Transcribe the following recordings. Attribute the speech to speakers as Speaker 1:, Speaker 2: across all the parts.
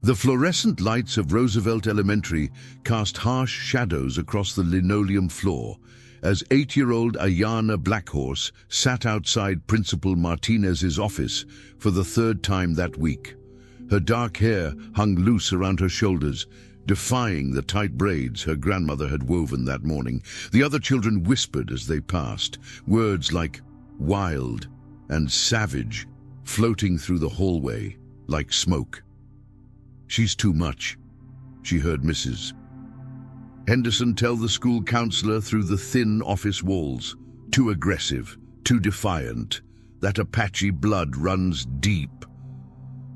Speaker 1: The fluorescent lights of Roosevelt Elementary cast harsh shadows across the linoleum floor as 8-year-old Ayanna Blackhorse sat outside Principal Martinez's office for the third time that week. Her dark hair hung loose around her shoulders, defying the tight braids her grandmother had woven that morning. The other children whispered as they passed, words like wild and savage floating through the hallway like smoke. "She's too much," she heard Mrs. Henderson tell the school counselor through the thin office walls. "Too aggressive, too defiant. That Apache blood runs deep."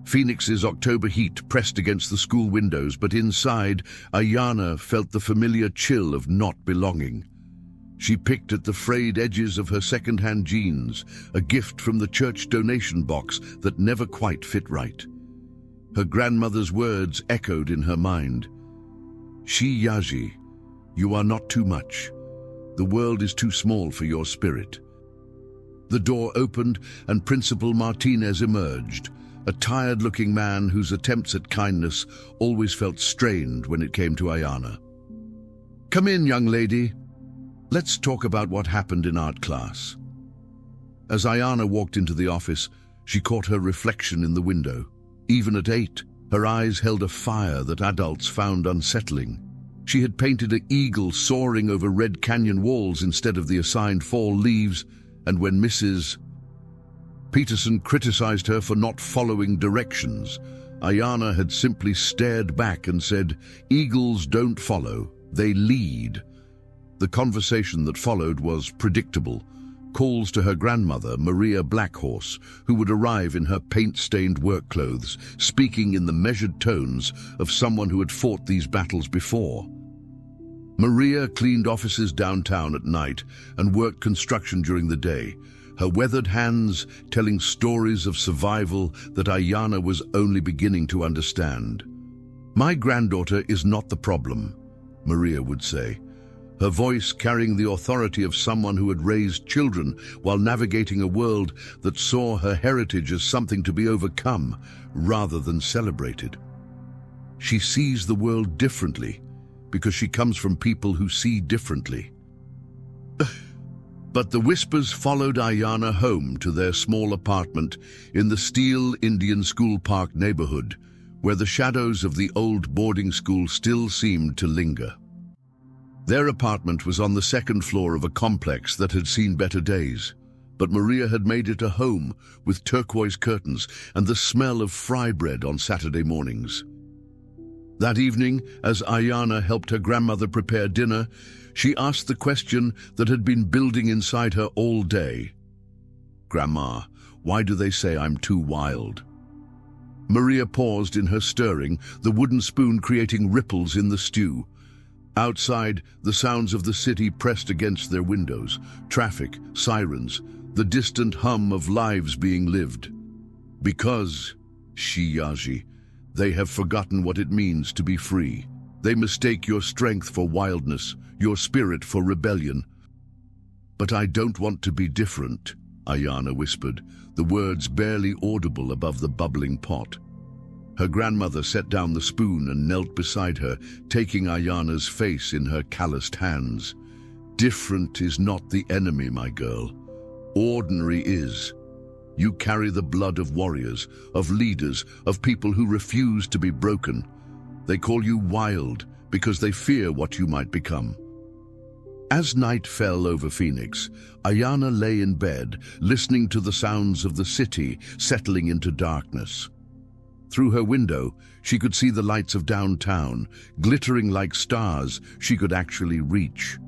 Speaker 1: Phoenix's October heat pressed against the school windows, but inside, Ayanna felt the familiar chill of not belonging. She picked at the frayed edges of her second-hand jeans, a gift from the church donation box that never quite fit right. Her grandmother's words echoed in her mind. "Shi Yaji, you are not too much. The world is too small for your spirit." The door opened and Principal Martinez emerged, a tired-looking man whose attempts at kindness always felt strained when it came to Ayanna. "Come in, young lady. Let's talk about what happened in art class." As Ayanna walked into the office, she caught her reflection in the window. Even at 8, her eyes held a fire that adults found unsettling. She had painted an eagle soaring over Red Canyon walls instead of the assigned fall leaves, and when Mrs. Peterson criticized her for not following directions, Ayanna had simply stared back and said, "Eagles don't follow, they lead." The conversation that followed was predictable. Calls to her grandmother, Maria Blackhorse, who would arrive in her paint-stained work clothes, speaking in the measured tones of someone who had fought these battles before. Maria cleaned offices downtown at night and worked construction during the day, her weathered hands telling stories of survival that Ayanna was only beginning to understand. "My granddaughter is not the problem," Maria would say, her voice carrying the authority of someone who had raised children while navigating a world that saw her heritage as something to be overcome rather than celebrated. "She sees the world differently because she comes from people who see differently." But the whispers followed Ayanna home to their small apartment in the Steel Indian School Park neighborhood, where the shadows of the old boarding school still seemed to linger. Their apartment was on the second floor of a complex that had seen better days, but Maria had made it a home with turquoise curtains and the smell of fry bread on Saturday mornings. That evening, as Ayanna helped her grandmother prepare dinner, she asked the question that had been building inside her all day. "Grandma, why do they say I'm too wild?" Maria paused in her stirring, the wooden spoon creating ripples in the stew. Outside, the sounds of the city pressed against their windows, traffic, sirens, the distant hum of lives being lived. "Because, Shiyaji, they have forgotten what it means to be free. They mistake your strength for wildness, your spirit for rebellion." "But I don't want to be different," Ayanna whispered, the words barely audible above the bubbling pot. Her grandmother set down the spoon and knelt beside her, taking Ayanna's face in her calloused hands. "Different is not the enemy, my girl. Ordinary is. You carry the blood of warriors, of leaders, of people who refuse to be broken. They call you wild because they fear what you might become." As night fell over Phoenix, Ayanna lay in bed, listening to the sounds of the city settling into darkness. Through her window, she could see the lights of downtown, glittering like stars she could actually reach.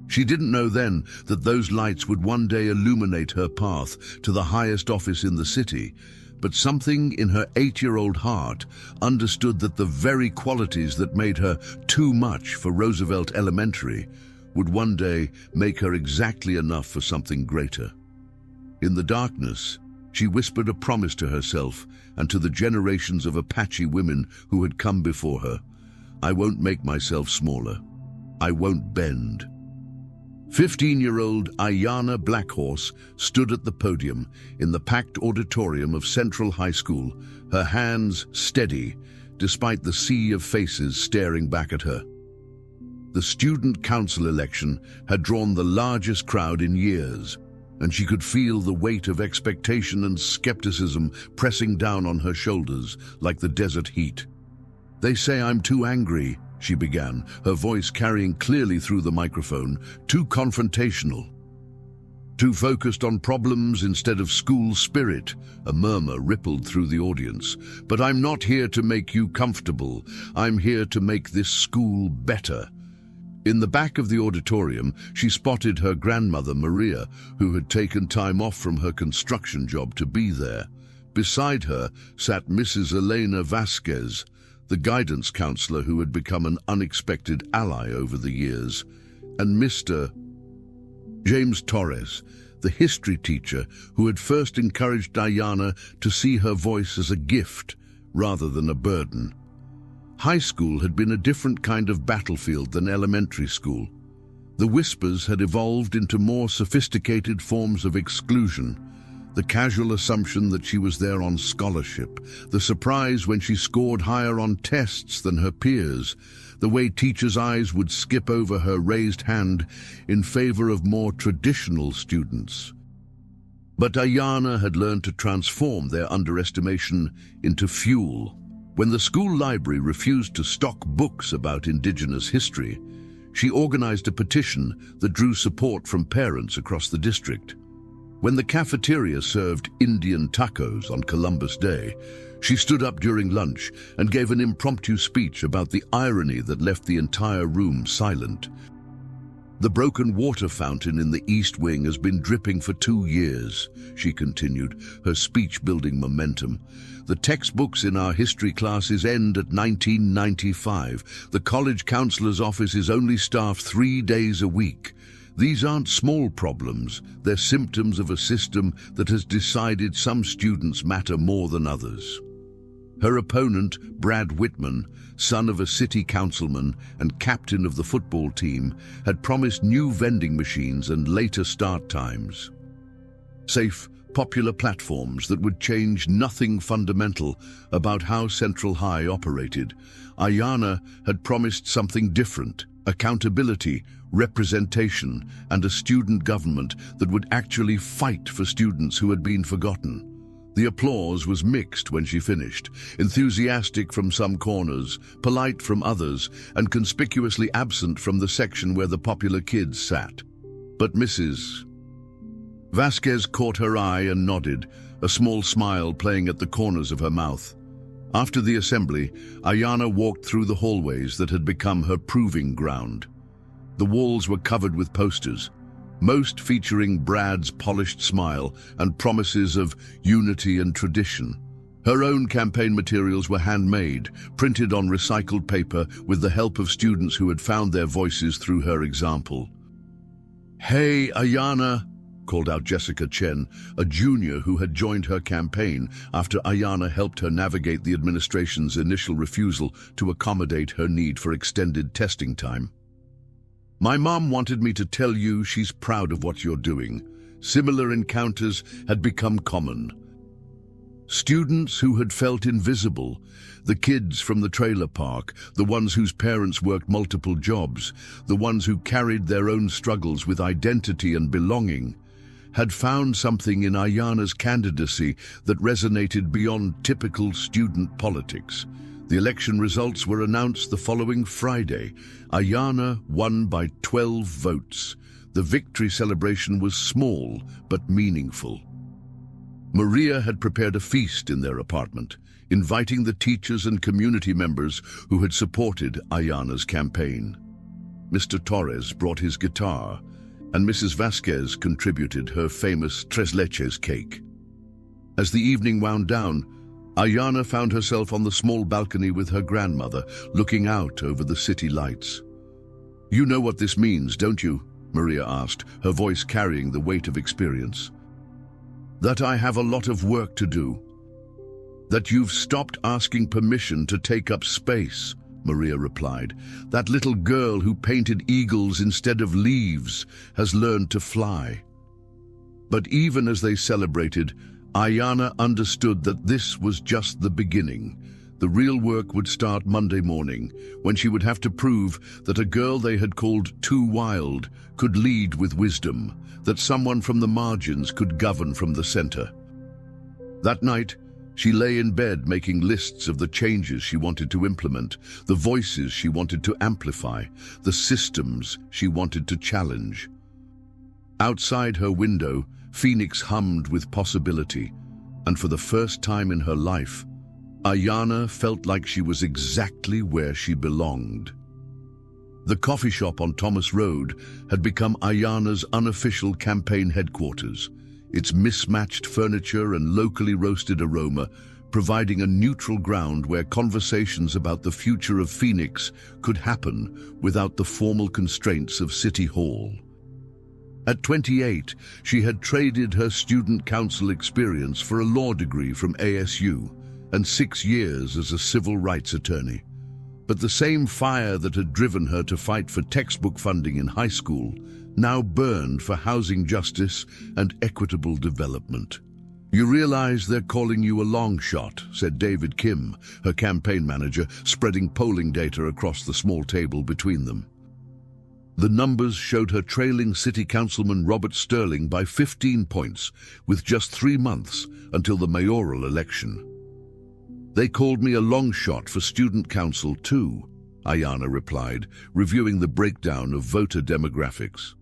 Speaker 1: She didn't know then that those lights would one day illuminate her path to the highest office in the city, but something in her 8-year-old heart understood that the very qualities that made her too much for Roosevelt Elementary would one day make her exactly enough for something greater. In the darkness, she whispered a promise to herself and to the generations of Apache women who had come before her. "I won't make myself smaller. I won't bend." 15-year-old Ayanna Blackhorse stood at the podium in the packed auditorium of Central High School, her hands steady, despite the sea of faces staring back at her. The student council election had drawn the largest crowd in years, and she could feel the weight of expectation and skepticism pressing down on her shoulders like the desert heat. "They say I'm too angry," she began, her voice carrying clearly through the microphone, "too confrontational, too focused on problems instead of school spirit." A murmur rippled through the audience. "But I'm not here to make you comfortable. I'm here to make this school better." In the back of the auditorium, she spotted her grandmother, Maria, who had taken time off from her construction job to be there. Beside her sat Mrs. Elena Vasquez, the guidance counselor who had become an unexpected ally over the years, and Mr. James Torres, the history teacher who had first encouraged Ayanna to see her voice as a gift rather than a burden. High school had been a different kind of battlefield than elementary school. The whispers had evolved into more sophisticated forms of exclusion. The casual assumption that she was there on scholarship, the surprise when she scored higher on tests than her peers, the way teachers' eyes would skip over her raised hand in favor of more traditional students. But Ayanna had learned to transform their underestimation into fuel. When the school library refused to stock books about Indigenous history, she organized a petition that drew support from parents across the district. When the cafeteria served Indian tacos on Columbus Day, she stood up during lunch and gave an impromptu speech about the irony that left the entire room silent. "The broken water fountain in the East Wing has been dripping for 2 years," she continued, her speech building momentum. "The textbooks in our history classes end at 1995. The college counselor's office is only staffed 3 days a week. These aren't small problems, they're symptoms of a system that has decided some students matter more than others." Her opponent, Brad Whitman, son of a city councilman and captain of the football team, had promised new vending machines and later start times. Safe, popular platforms that would change nothing fundamental about how Central High operated. Ayanna had promised something different: accountability, representation, and a student government that would actually fight for students who had been forgotten. The applause was mixed when she finished, enthusiastic from some corners, polite from others, and conspicuously absent from the section where the popular kids sat. But Mrs. Vasquez caught her eye and nodded, a small smile playing at the corners of her mouth. After the assembly, Ayanna walked through the hallways that had become her proving ground. The walls were covered with posters, most featuring Brad's polished smile and promises of unity and tradition. Her own campaign materials were handmade, printed on recycled paper with the help of students who had found their voices through her example. "Hey, Ayanna," called out Jessica Chen, a junior who had joined her campaign after Ayanna helped her navigate the administration's initial refusal to accommodate her need for extended testing time. "My mom wanted me to tell you she's proud of what you're doing." Similar encounters had become common. Students who had felt invisible, the kids from the trailer park, the ones whose parents worked multiple jobs, the ones who carried their own struggles with identity and belonging, had found something in Ayanna's candidacy that resonated beyond typical student politics. The election results were announced the following Friday. Ayanna won by 12 votes. The victory celebration was small but meaningful. Maria had prepared a feast in their apartment, inviting the teachers and community members who had supported Ayanna's campaign. Mr. Torres brought his guitar, and Mrs. Vasquez contributed her famous tres leches cake. As the evening wound down, Ayanna found herself on the small balcony with her grandmother, looking out over the city lights. "You know what this means, don't you?" Maria asked, her voice carrying the weight of experience. "That I have a lot of work to do. That you've stopped asking permission to take up space," Maria replied. "That little girl who painted eagles instead of leaves has learned to fly." But even as they celebrated, Ayana understood that this was just the beginning. The real work would start Monday morning, when she would have to prove that a girl they had called too wild could lead with wisdom, that someone from the margins could govern from the center. That night, she lay in bed making lists of the changes she wanted to implement, the voices she wanted to amplify, the systems she wanted to challenge. Outside her window, Phoenix hummed with possibility, and for the first time in her life, Ayana felt like she was exactly where she belonged. The coffee shop on Thomas Road had become Ayana's unofficial campaign headquarters, its mismatched furniture and locally roasted aroma providing a neutral ground where conversations about the future of Phoenix could happen without the formal constraints of City Hall. At 28, she had traded her student council experience for a law degree from ASU and 6 years as a civil rights attorney. But the same fire that had driven her to fight for textbook funding in high school now burned for housing justice and equitable development. "You realize they're calling you a long shot," said David Kim, her campaign manager, spreading polling data across the small table between them. The numbers showed her trailing City Councilman Robert Sterling by 15 points, with just 3 months until the mayoral election. "They called me a long shot for student council too," Ayana replied, reviewing the breakdown of voter demographics.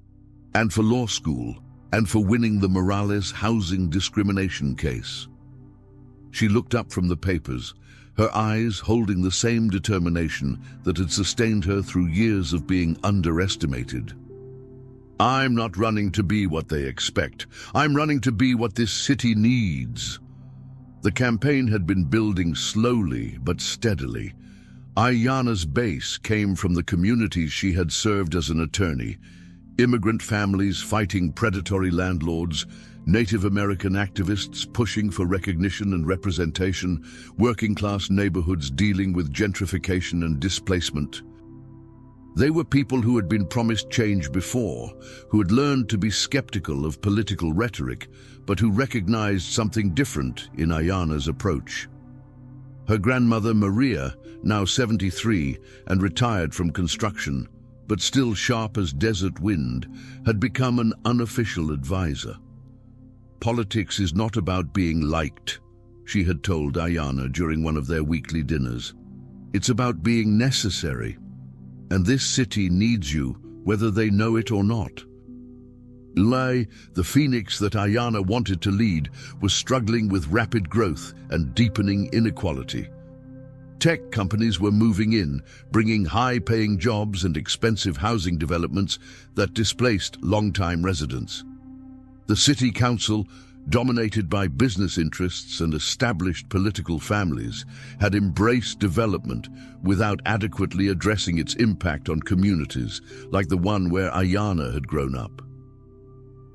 Speaker 1: "And for law school, and for winning the Morales housing discrimination case." She looked up from the papers, her eyes holding the same determination that had sustained her through years of being underestimated. "I'm not running to be what they expect. I'm running to be what this city needs." The campaign had been building slowly but steadily. Ayana's base came from the communities she had served as an attorney: immigrant families fighting predatory landlords, Native American activists pushing for recognition and representation, working-class neighborhoods dealing with gentrification and displacement. They were people who had been promised change before, who had learned to be skeptical of political rhetoric, but who recognized something different in Ayana's approach. Her grandmother Maria, now 73 and retired from construction, but still sharp as desert wind, had become an unofficial advisor. "Politics is not about being liked," she had told Ayana during one of their weekly dinners. "It's about being necessary. And this city needs you, whether they know it or not." The Phoenix that Ayana wanted to lead was struggling with rapid growth and deepening inequality. Tech companies were moving in, bringing high-paying jobs and expensive housing developments that displaced long-time residents. The city council, dominated by business interests and established political families, had embraced development without adequately addressing its impact on communities like the one where Ayana had grown up.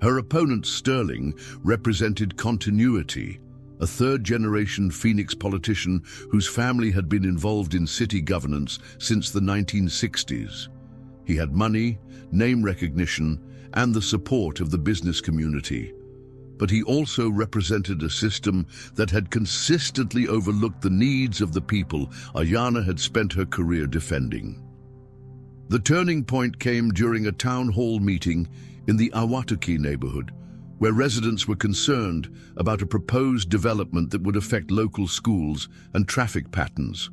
Speaker 1: Her opponent Sterling represented continuity, a third-generation Phoenix politician whose family had been involved in city governance since the 1960s. He had money, name recognition, and the support of the business community. But he also represented a system that had consistently overlooked the needs of the people Ayana had spent her career defending. The turning point came during a town hall meeting in the Ahwatukee neighborhood, where residents were concerned about a proposed development that would affect local schools and traffic patterns.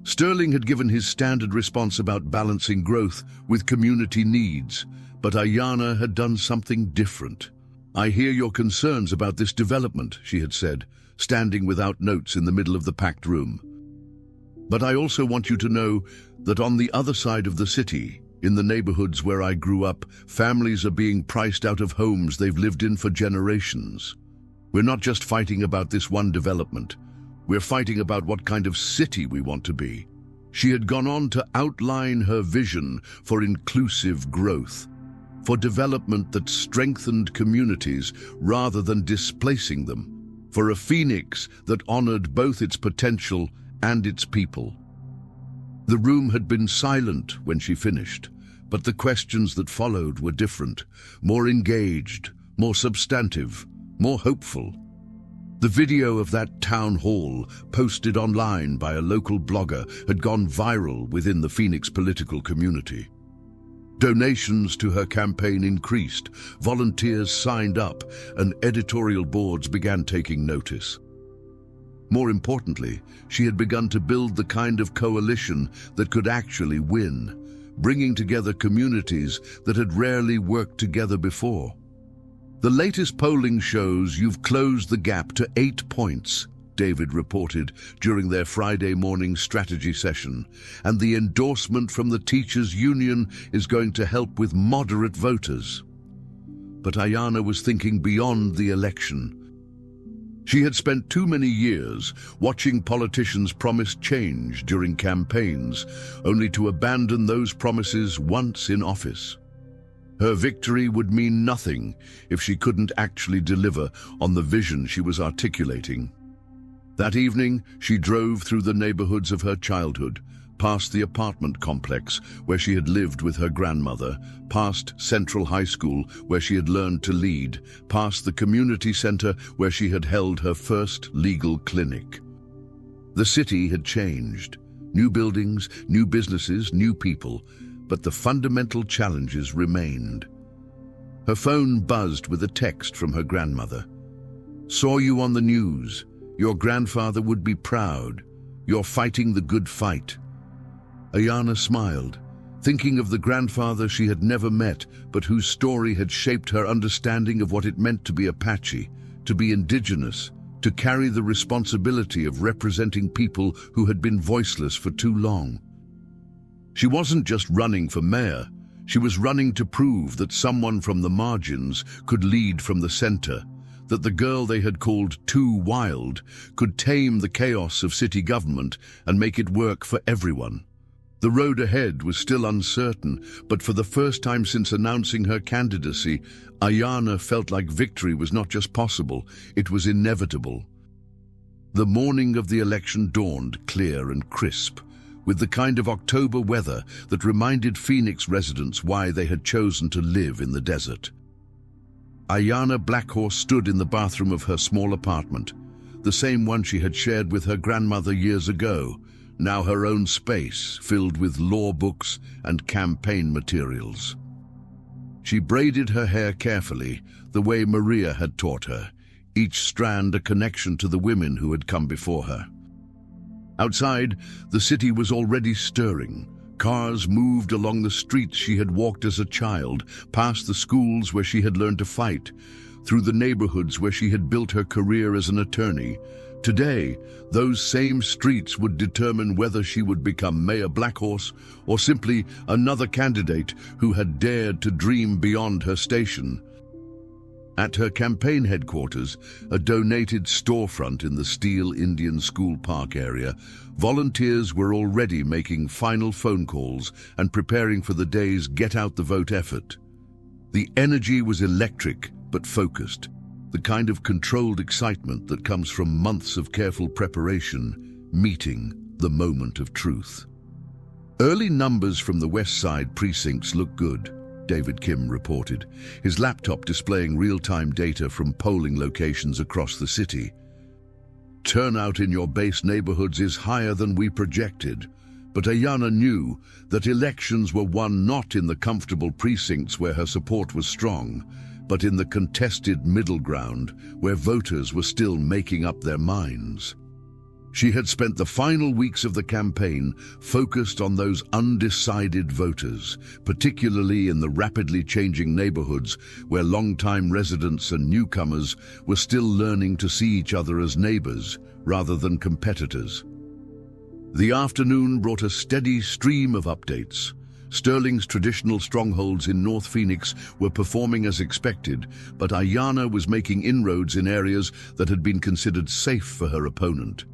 Speaker 1: Sterling had given his standard response about balancing growth with community needs, but Ayana had done something different. "I hear your concerns about this development," she had said, standing without notes in the middle of the packed room. "But I also want you to know that on the other side of the city, in the neighborhoods where I grew up, families are being priced out of homes they've lived in for generations. We're not just fighting about this one development. We're fighting about what kind of city we want to be." She had gone on to outline her vision for inclusive growth, for development that strengthened communities rather than displacing them, for a Phoenix that honored both its potential and its people. The room had been silent when she finished, but the questions that followed were different, more engaged, more substantive, more hopeful. The video of that town hall, posted online by a local blogger, had gone viral within the Phoenix political community. Donations to her campaign increased, volunteers signed up, and editorial boards began taking notice. More importantly, she had begun to build the kind of coalition that could actually win, bringing together communities that had rarely worked together before. The latest polling shows you've closed the gap to 8 points, David reported during their Friday morning strategy session, and the endorsement from the teachers' union is going to help with moderate voters. But Ayanna was thinking beyond the election. She had spent too many years watching politicians promise change during campaigns, only to abandon those promises once in office. Her victory would mean nothing if she couldn't actually deliver on the vision she was articulating. That evening, she drove through the neighborhoods of her childhood, past the apartment complex where she had lived with her grandmother, past Central High School where she had learned to lead, past the community center where she had held her first legal clinic. The city had changed. New buildings, new businesses, new people, but the fundamental challenges remained. Her phone buzzed with a text from her grandmother. "Saw you on the news. Your grandfather would be proud. You're fighting the good fight." Ayanna smiled, thinking of the grandfather she had never met, but whose story had shaped her understanding of what it meant to be Apache, to be Indigenous, to carry the responsibility of representing people who had been voiceless for too long. She wasn't just running for mayor, she was running to prove that someone from the margins could lead from the center, that the girl they had called too wild could tame the chaos of city government and make it work for everyone. The road ahead was still uncertain, but for the first time since announcing her candidacy, Ayanna felt like victory was not just possible, it was inevitable. The morning of the election dawned clear and crisp, with the kind of October weather that reminded Phoenix residents why they had chosen to live in the desert. Ayanna Blackhorse stood in the bathroom of her small apartment, the same one she had shared with her grandmother years ago, now her own space filled with law books and campaign materials. She braided her hair carefully, the way Maria had taught her, each strand a connection to the women who had come before her. Outside, the city was already stirring. Cars moved along the streets she had walked as a child, past the schools where she had learned to fight, through the neighborhoods where she had built her career as an attorney. Today, those same streets would determine whether she would become Mayor Blackhorse or simply another candidate who had dared to dream beyond her station. At her campaign headquarters, a donated storefront in the Steele Indian School Park area, volunteers were already making final phone calls and preparing for the day's Get Out the Vote effort. The energy was electric but focused, the kind of controlled excitement that comes from months of careful preparation, meeting the moment of truth. Early numbers from the West Side precincts look good, David Kim reported, his laptop displaying real-time data from polling locations across the city. Turnout in your base neighborhoods is higher than we projected, but Ayanna knew that elections were won not in the comfortable precincts where her support was strong, but in the contested middle ground where voters were still making up their minds. She had spent the final weeks of the campaign focused on those undecided voters, particularly in the rapidly changing neighborhoods where longtime residents and newcomers were still learning to see each other as neighbors rather than competitors. The afternoon brought a steady stream of updates. Sterling's traditional strongholds in North Phoenix were performing as expected, but Ayanna was making inroads in areas that had been considered safe for her opponent.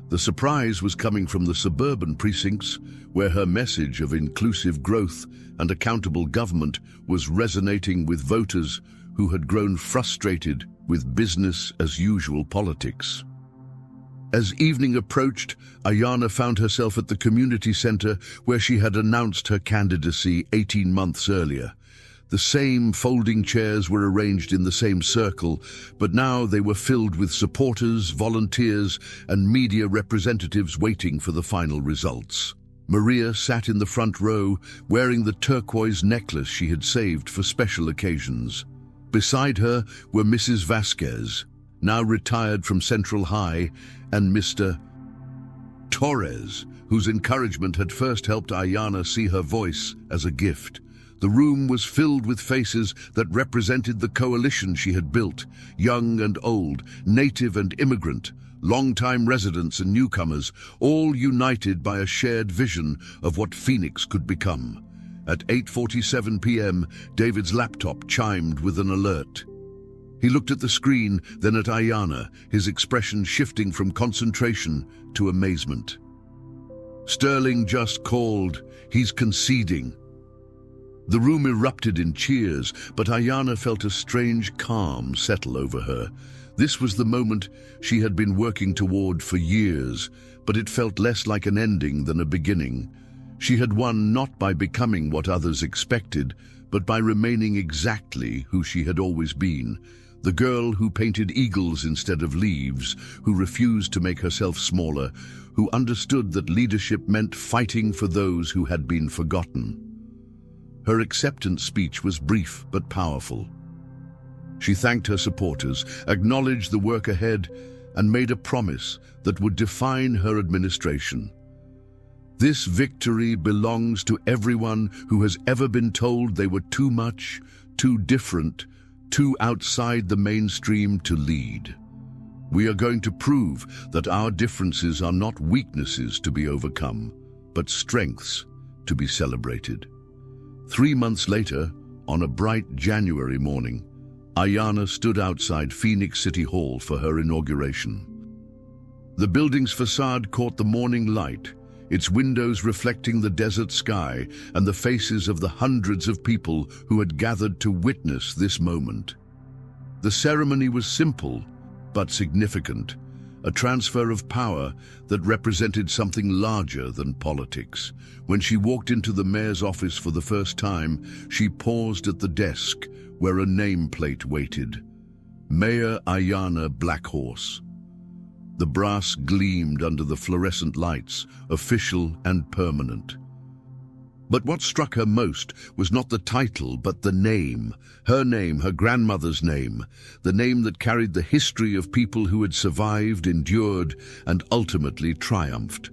Speaker 1: The surprise was coming from the suburban precincts, where her message of inclusive growth and accountable government was resonating with voters who had grown frustrated with business-as-usual politics. As evening approached, Ayana found herself at the community center where she had announced her candidacy 18 months earlier. The same folding chairs were arranged in the same circle, but now they were filled with supporters, volunteers, and media representatives waiting for the final results. Maria sat in the front row, wearing the turquoise necklace she had saved for special occasions. Beside her were Mrs. Vasquez, now retired from Central High, and Mr. Torres, whose encouragement had first helped Ayana see her voice as a gift. The room was filled with faces that represented the coalition she had built, young and old, native and immigrant, long-time residents and newcomers, all united by a shared vision of what Phoenix could become. At 8:47 p.m., David's laptop chimed with an alert. He looked at the screen, then at Ayana, his expression shifting from concentration to amazement. Sterling just called. He's conceding. The room erupted in cheers, but Ayana felt a strange calm settle over her. This was the moment she had been working toward for years, but it felt less like an ending than a beginning. She had won not by becoming what others expected, but by remaining exactly who she had always been. The girl who painted eagles instead of leaves, who refused to make herself smaller, who understood that leadership meant fighting for those who had been forgotten. Her acceptance speech was brief but powerful. She thanked her supporters, acknowledged the work ahead, and made a promise that would define her administration. This victory belongs to everyone who has ever been told they were too much, too different, too outside the mainstream to lead. We are going to prove that our differences are not weaknesses to be overcome, but strengths to be celebrated. 3 months later, on a bright January morning, Ayana stood outside Phoenix City Hall for her inauguration. The building's facade caught the morning light, its windows reflecting the desert sky and the faces of the hundreds of people who had gathered to witness this moment. The ceremony was simple but significant, a transfer of power that represented something larger than politics. When she walked into the mayor's office for the first time, she paused at the desk where a nameplate waited. Mayor Ayana Blackhorse. The brass gleamed under the fluorescent lights, official and permanent. But what struck her most was not the title, but the name. Her name, her grandmother's name, the name that carried the history of people who had survived, endured, and ultimately triumphed.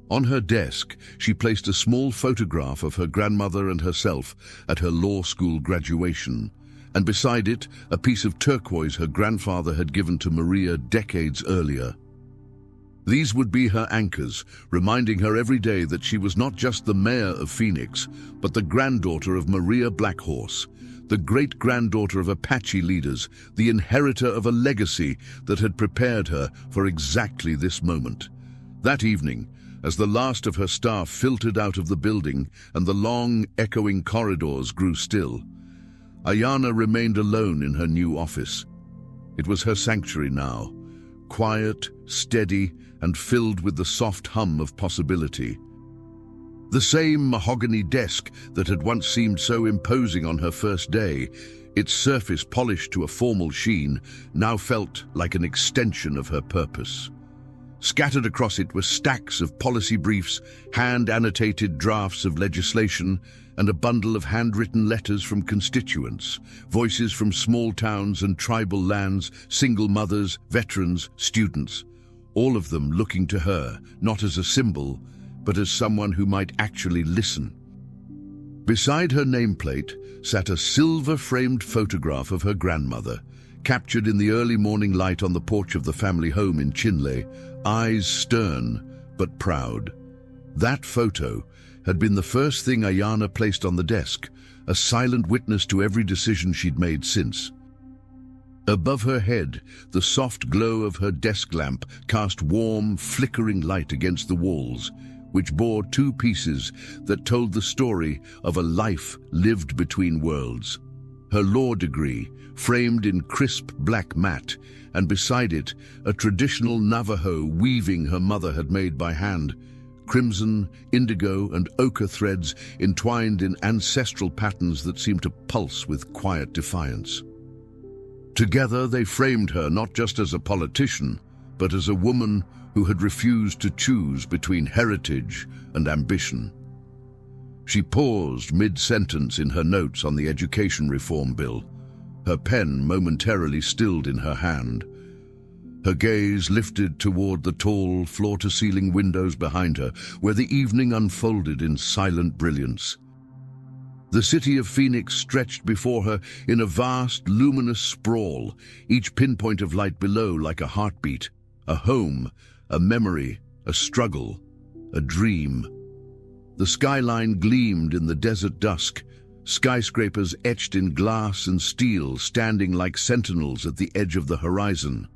Speaker 1: On her desk, she placed a small photograph of her grandmother and herself at her law school graduation, and beside it, a piece of turquoise her grandfather had given to Maria decades earlier. These would be her anchors, reminding her every day that she was not just the mayor of Phoenix, but the granddaughter of Maria Blackhorse, the great-granddaughter of Apache leaders, the inheritor of a legacy that had prepared her for exactly this moment. That evening, as the last of her staff filtered out of the building and the long, echoing corridors grew still, Ayana remained alone in her new office. It was her sanctuary now, quiet, steady, and filled with the soft hum of possibility. The same mahogany desk that had once seemed so imposing on her first day, its surface polished to a formal sheen, now felt like an extension of her purpose. Scattered across it were stacks of policy briefs, hand-annotated drafts of legislation, and a bundle of handwritten letters from constituents, voices from small towns and tribal lands, single mothers, veterans, students, all of them looking to her, not as a symbol, but as someone who might actually listen. Beside her nameplate sat a silver-framed photograph of her grandmother, captured in the early morning light on the porch of the family home in Chinle, eyes stern but proud. That photo had been the first thing Ayana placed on the desk, a silent witness to every decision she'd made since. Above her head, the soft glow of her desk lamp cast warm, flickering light against the walls, which bore two pieces that told the story of a life lived between worlds. her law degree framed in crisp black mat, and beside it a traditional Navajo weaving her mother had made by hand, crimson, indigo, and ochre threads entwined in ancestral patterns that seemed to pulse with quiet defiance. Together they framed her not just as a politician, but as a woman who had refused to choose between heritage and ambition. She paused mid-sentence in her notes on the education reform bill, her pen momentarily stilled in her hand. Her gaze lifted toward the tall, floor-to-ceiling windows behind her, where the evening unfolded in silent brilliance. The city of Phoenix stretched before her in a vast, luminous sprawl, each pinpoint of light below like a heartbeat, a home, a memory, a struggle, a dream. The skyline gleamed in the desert dusk, skyscrapers etched in glass and steel standing like sentinels at the edge of the horizon.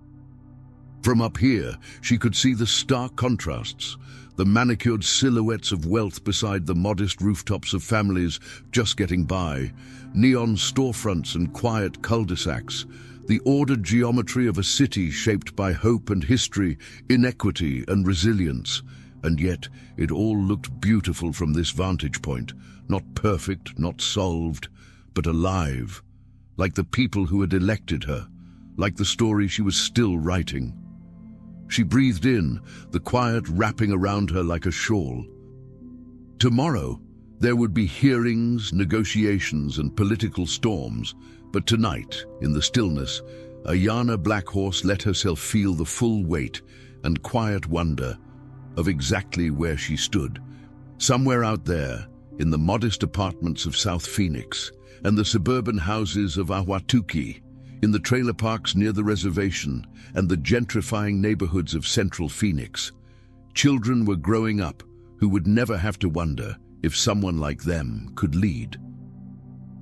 Speaker 1: From up here, she could see the stark contrasts, the manicured silhouettes of wealth beside the modest rooftops of families just getting by, neon storefronts and quiet cul-de-sacs, the ordered geometry of a city shaped by hope and history, inequity and resilience. And yet, it all looked beautiful from this vantage point, not perfect, not solved, but alive, like the people who had elected her, like the story she was still writing. She breathed in, the quiet wrapping around her like a shawl. Tomorrow, there would be hearings, negotiations, and political storms, but tonight, in the stillness, Ayanna Blackhorse let herself feel the full weight and quiet wonder of exactly where she stood. Somewhere out there, in the modest apartments of South Phoenix and the suburban houses of Ahwatukee, in the trailer parks near the reservation and the gentrifying neighborhoods of Central Phoenix, children were growing up who would never have to wonder if someone like them could lead.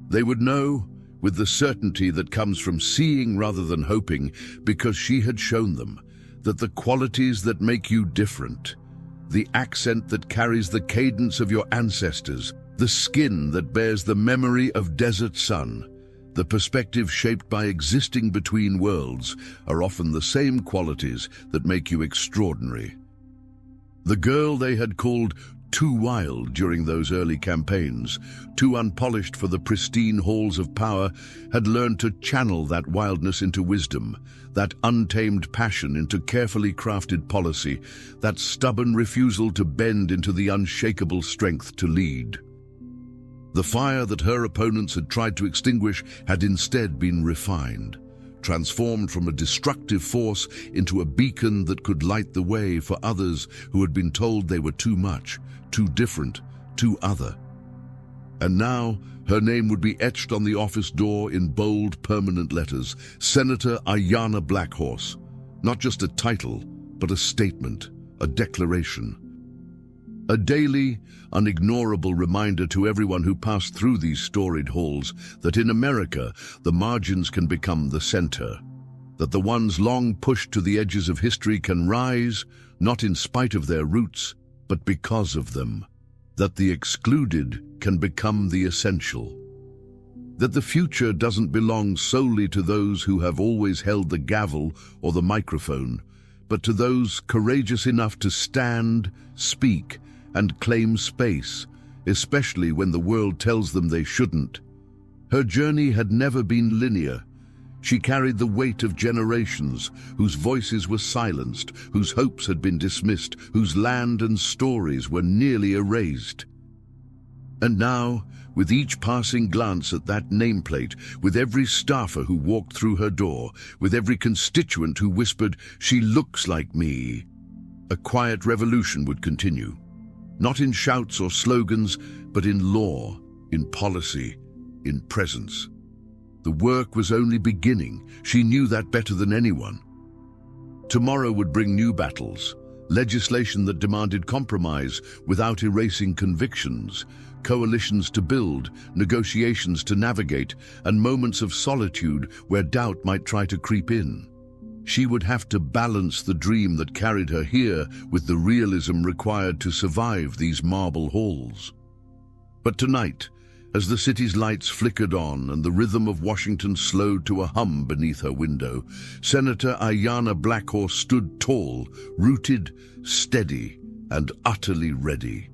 Speaker 1: They would know, with the certainty that comes from seeing rather than hoping, because she had shown them, that the qualities that make you different, the accent that carries the cadence of your ancestors, the skin that bears the memory of desert sun, the perspective shaped by existing between worlds, are often the same qualities that make you extraordinary. The girl they had called too wild during those early campaigns, too unpolished for the pristine halls of power, had learned to channel that wildness into wisdom, that untamed passion into carefully crafted policy, that stubborn refusal to bend into the unshakable strength to lead. The fire that her opponents had tried to extinguish had instead been refined, transformed from a destructive force into a beacon that could light the way for others who had been told they were too much, too different, too other. And now, her name would be etched on the office door in bold, permanent letters, Senator Ayanna Blackhorse. Not just a title, but a statement, a declaration. A daily, unignorable reminder to everyone who passed through these storied halls that in America, the margins can become the center, that the ones long pushed to the edges of history can rise, not in spite of their roots, but because of them, that the excluded can become the essential, that the future doesn't belong solely to those who have always held the gavel or the microphone, but to those courageous enough to stand, speak, and claim space, especially when the world tells them they shouldn't. Her journey had never been linear. She carried the weight of generations whose voices were silenced, whose hopes had been dismissed, whose land and stories were nearly erased. And now, with each passing glance at that nameplate, with every staffer who walked through her door, with every constituent who whispered, "She looks like me," a quiet revolution would continue. Not in shouts or slogans, but in law, in policy, in presence. The work was only beginning. She knew that better than anyone. Tomorrow would bring new battles, legislation that demanded compromise without erasing convictions, coalitions to build, negotiations to navigate, and moments of solitude where doubt might try to creep in. She would have to balance the dream that carried her here with the realism required to survive these marble halls. But tonight, As the city's lights flickered on and the rhythm of Washington slowed to a hum beneath her window, Senator Ayanna Blackhorse stood tall, rooted, steady, and utterly ready.